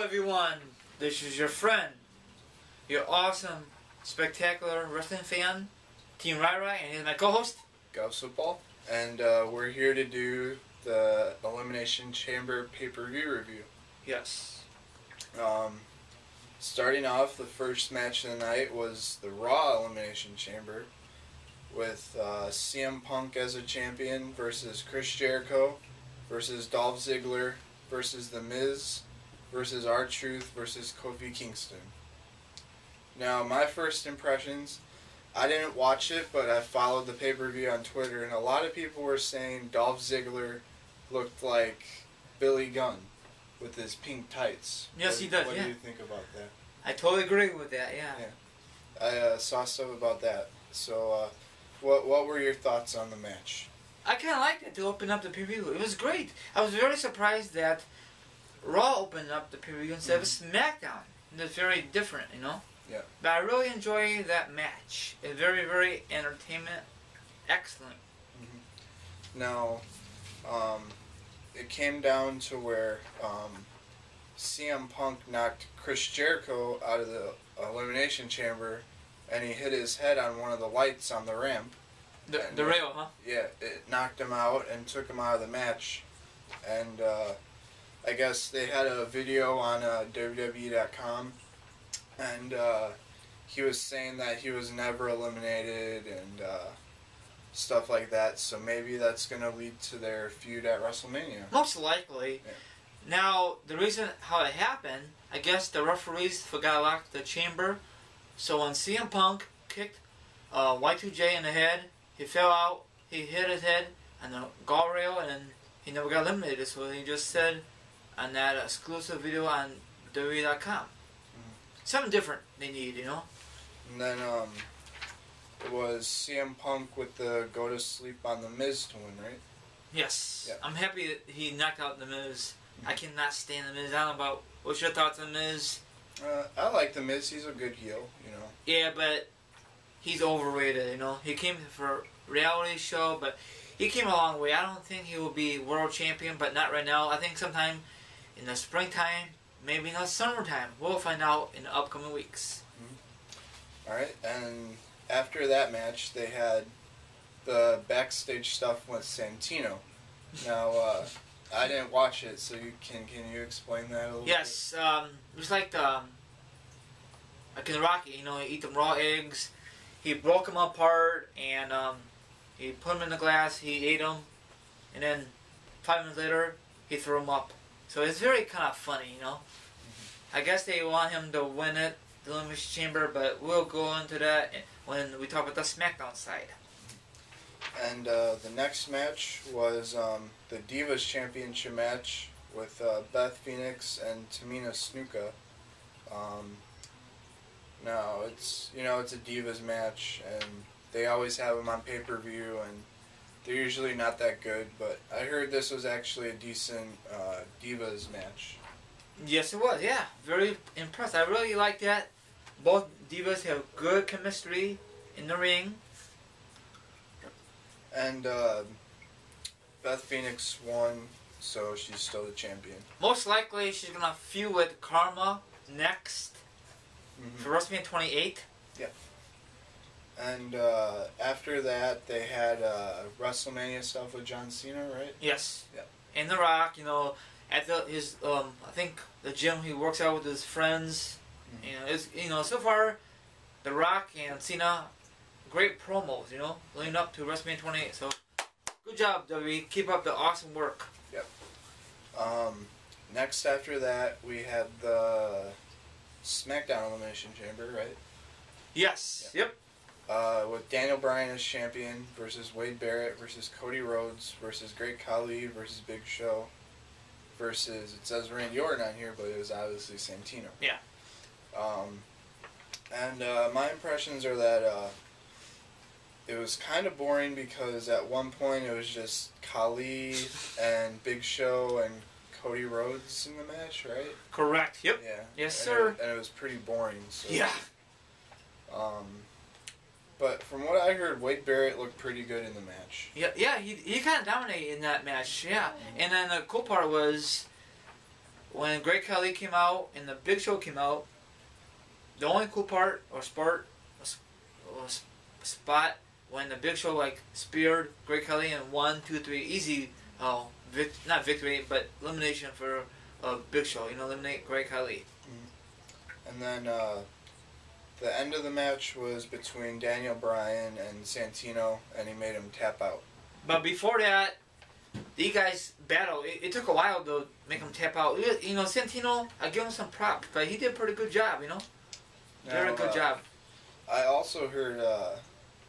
everyone, this is your friend, your awesome, spectacular wrestling fan, Team Rai, and he's my co-host, Gauss Football, and we're here to do the Elimination Chamber pay-per-view review. Yes. Starting off, the first match of the night was the Raw Elimination Chamber with CM Punk as a champion versus Chris Jericho versus Dolph Ziggler versus The Miz versus R-Truth versus Kofi Kingston. Now, my first impressions, I didn't watch it, but I followed the pay-per-view on Twitter, and a lot of people were saying Dolph Ziggler looked like Billy Gunn with his pink tights. Yes, he does, What yeah. do you think about that? I totally agree with that, yeah. I saw stuff about that. So, what were your thoughts on the match? I kind of liked it to open up the pay-per-view. It was great. I was very surprised that Raw opened up the pay-per-view instead of SmackDown. It's very different, you know? Yeah. But I really enjoyed that match. It's very, very entertainment. Excellent. Now, it came down to where CM Punk knocked Chris Jericho out of the Elimination Chamber, and he hit his head on one of the lights on the ramp. The rail, huh? Yeah, it knocked him out and took him out of the match. And I guess they had a video on WWE.com, and he was saying that he was never eliminated and stuff like that. So maybe that's going to lead to their feud at WrestleMania. Most likely. Yeah. Now, the reason how it happened, I guess the referees forgot to lock the chamber. So when CM Punk kicked Y2J in the head, he fell out, he hit his head on the guardrail, and he never got eliminated. So he just said on that exclusive video on WWE.com. Something different they need, you know? And then it was CM Punk with the go to sleep on the Miz to win, right? Yes. Yep. I'm happy that he knocked out the Miz. I cannot stand the Miz. I don't know about, what's your thoughts on the Miz? I like the Miz. He's a good heel, you know. Yeah, but he's overrated, you know. He came for a reality show, but he came a long way. I don't think he will be world champion, but not right now. I think sometime in the springtime, maybe in the summertime. We'll find out in the upcoming weeks. Alright, and after that match, they had the backstage stuff with Santino. Now, I didn't watch it, so can you explain that a little bit? Yes, it was like like in Rocky, you know, he eat them raw eggs. He broke them apart, and he put them in the glass, he ate them, and then 5 minutes later, he threw them up. So it's very kind of funny, you know. I guess they want him to win it, the Elimination Chamber, but we'll go into that when we talk about the SmackDown side. And the next match was the Divas Championship match with Beth Phoenix and Tamina Snuka. Now it's a Divas match, and they always have them on pay-per-view, and they're usually not that good. But I heard this was actually a decent Divas match. Yes, it was. Yeah, very impressed. I really like that. Both Divas have good chemistry in the ring. And Beth Phoenix won, so she's still the champion. Most likely, she's gonna feud with Karma next for WrestleMania 28. Yep. And after that, they had WrestleMania stuff with John Cena, right? Yes. Yep. And The Rock, you know, at his I think the gym he works out with his friends. So far, The Rock and Cena, great promos, you know, leading up to WrestleMania 28. So, good job, WWE. Keep up the awesome work. Yep. Next after that, we had the SmackDown Elimination Chamber, right? Yes. Yep. With Daniel Bryan as champion versus Wade Barrett versus Cody Rhodes versus Great Khali versus Big Show versus, it says Randy Orton on here, but it was obviously Santino. Yeah. My impressions are that it was kind of boring because at one point it was just Khali and Big Show and Cody Rhodes in the match, right? Correct. Yep. Yeah. Yes, sir. And it was pretty boring. So. Yeah. But from what I heard, Wade Barrett looked pretty good in the match. Yeah, he kind of dominated in that match. Yeah. And then the cool part was when Great Khali came out and the Big Show came out, the only cool part or spot when the Big Show like speared Great Khali and 1, 2, 3 easy, not victory but elimination for Big Show. Eliminate Great Khali. And then the end of the match was between Daniel Bryan and Santino, and he made him tap out. But before that, these guys battle. It took a while to make him tap out. Santino, I give him some props, but he did a pretty good job. Very good job. I also heard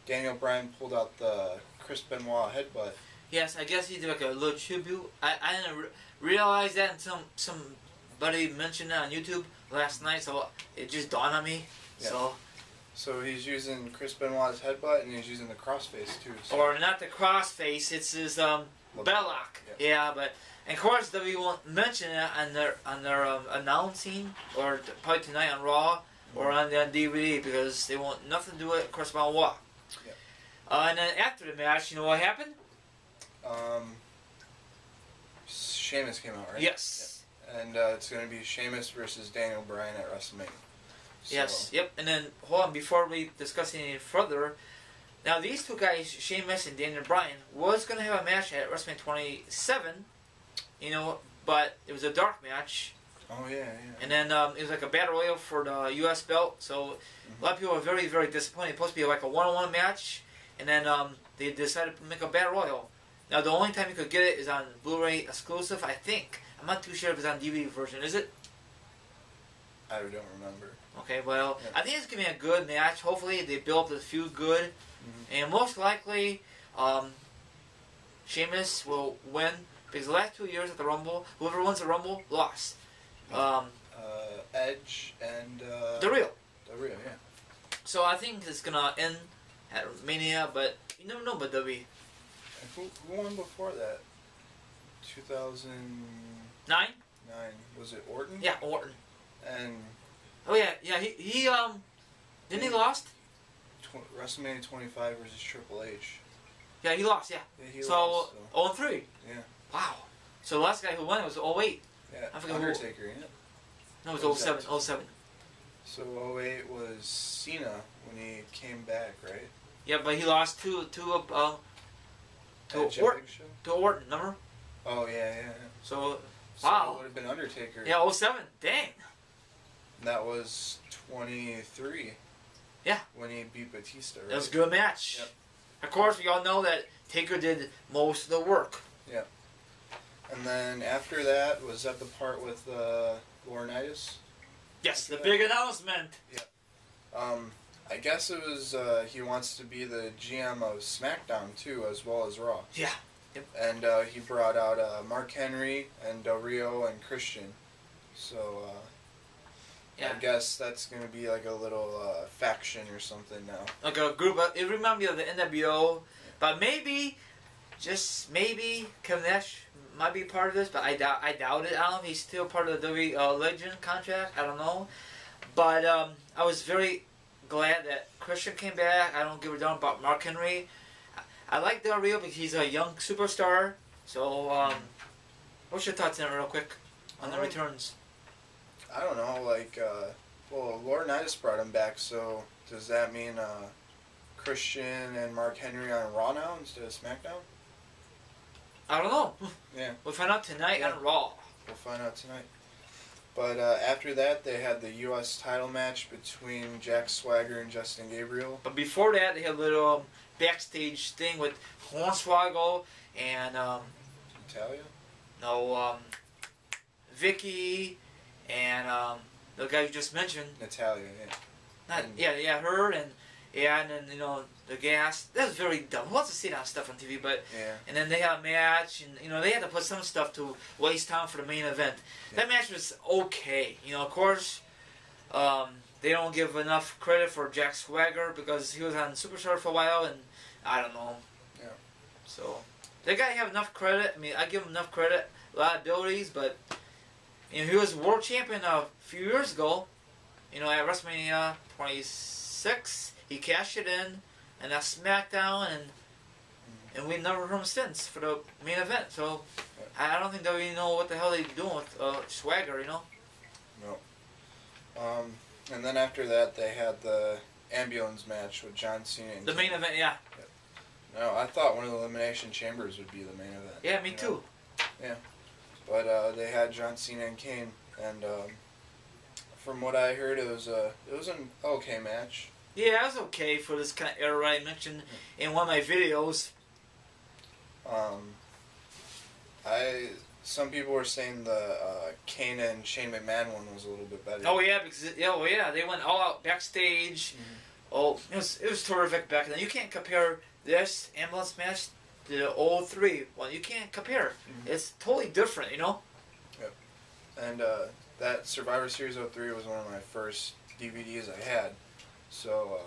Daniel Bryan pulled out the Chris Benoit headbutt. Yes, I guess he did like a little tribute. I didn't realize that until somebody mentioned it on YouTube last night, so it just dawned on me. Yeah. So he's using Chris Benoit's headbutt, and he's using the crossface too. So. Or not the crossface, it's his belloc. Yeah, but and of course WWE won't mention it on their announcing or probably tonight on Raw or on DVD because they want nothing to do with Chris Benoit. Yeah. And then after the match, you know what happened? Sheamus came out, right? Yes. Yeah. And it's going to be Sheamus versus Daniel Bryan at WrestleMania. So. Yes, yep. And then, hold on, before we discuss any further, now these two guys, Sheamus and Daniel Bryan, was going to have a match at WrestleMania 27, but it was a dark match. Oh, yeah. And then it was like a battle royal for the U.S. belt, so a lot of people were very, very disappointed. It was supposed to be like a one-on-one match, and then they decided to make a battle royal. Now, the only time you could get it is on Blu-ray exclusive, I think. I'm not too sure if it's on DVD version. Is it? I don't remember. Okay, well, yeah. I think it's going to be a good match. Hopefully, they build up the feud good. And most likely, Sheamus will win. Because the last 2 years at the Rumble, whoever wins the Rumble, lost. Edge and... The Real. The Real, yeah. So I think it's going to end at Mania, but you never know about WWE. Who won before that? 2009? 9? Was it Orton? Yeah, Orton. And... Oh yeah, he didn't he lost? WrestleMania 25 versus Triple H. Yeah, he lost, yeah. He lost, 0-3. Yeah. Wow. So the last guy who won was 08. Yeah, I forget Undertaker, yeah. No, it was 07. 07. So 08 was Cena when he came back, right? Yeah, but he lost to Orton. To Orton, remember? Oh, yeah. So wow. It would have been Undertaker. Yeah, 07. Dang. That was 23. Yeah. When he beat Batista, right? That was a good match. Yep. Of course, we all know that Taker did most of the work. Yeah. And then after that, was that the part with Laurinaitis? Yes, the big announcement. Yeah. I guess it was he wants to be the GM of SmackDown too, as well as Raw. Yeah. Yep. And he brought out Mark Henry and Del Rio and Christian. So yeah. I guess that's going to be like a little faction or something now. Like a group. It reminds me of the NWO. But maybe, just maybe, Kevin Nash might be part of this, but I doubt it. I don't know if he's still part of the WWE Legend contract. I don't know. But I was very glad that Christian came back. I don't give a damn about Mark Henry. I like Del Rio because he's a young superstar. So, what's your thoughts on it real quick on the returns? I don't know, well, Laurinaitis brought him back, so does that mean Christian and Mark Henry on Raw now instead of SmackDown? I don't know. Yeah. We'll find out tonight on Raw. We'll find out tonight. But after that, they had the U.S. title match between Jack Swagger and Justin Gabriel. But before that, they had a little backstage thing with Hornswoggle and... Natalia? No, Vicky... And the guy you just mentioned, Natalia, yeah. Her and then the gas. That was very dumb. Who wants to see that stuff on TV? But yeah. And then they had a match, and they had to put some stuff to waste time for the main event. Yeah. That match was okay. Of course, they don't give enough credit for Jack Swagger because he was on Superstar for a while, and I don't know. Yeah. So they gotta have enough credit. I mean, I give him enough credit, a lot of abilities, but. He was world champion a few years ago, at WrestleMania 26. He cashed it in, and that's SmackDown, and and we never heard him since for the main event. So I don't think they even know what the hell they're doing with Swagger, you know. No. And then after that, they had the ambulance match with John Cena. And The main event, yeah. No, I thought one of the Elimination Chambers would be the main event. Yeah, me too. Yeah. But they had John Cena and Kane, and from what I heard, it was an okay match. Yeah, it was okay for this kind of era I mentioned in one of my videos. Some people were saying the Kane and Shane McMahon one was a little bit better. Oh yeah, because they went all out backstage. Mm-hmm. Oh, it was terrific back then. You can't compare this ambulance match to the 03 one. You can't compare. Mm-hmm. It's totally different, you know. Yep. And that Survivor Series 03 was one of my first DVDs I had. So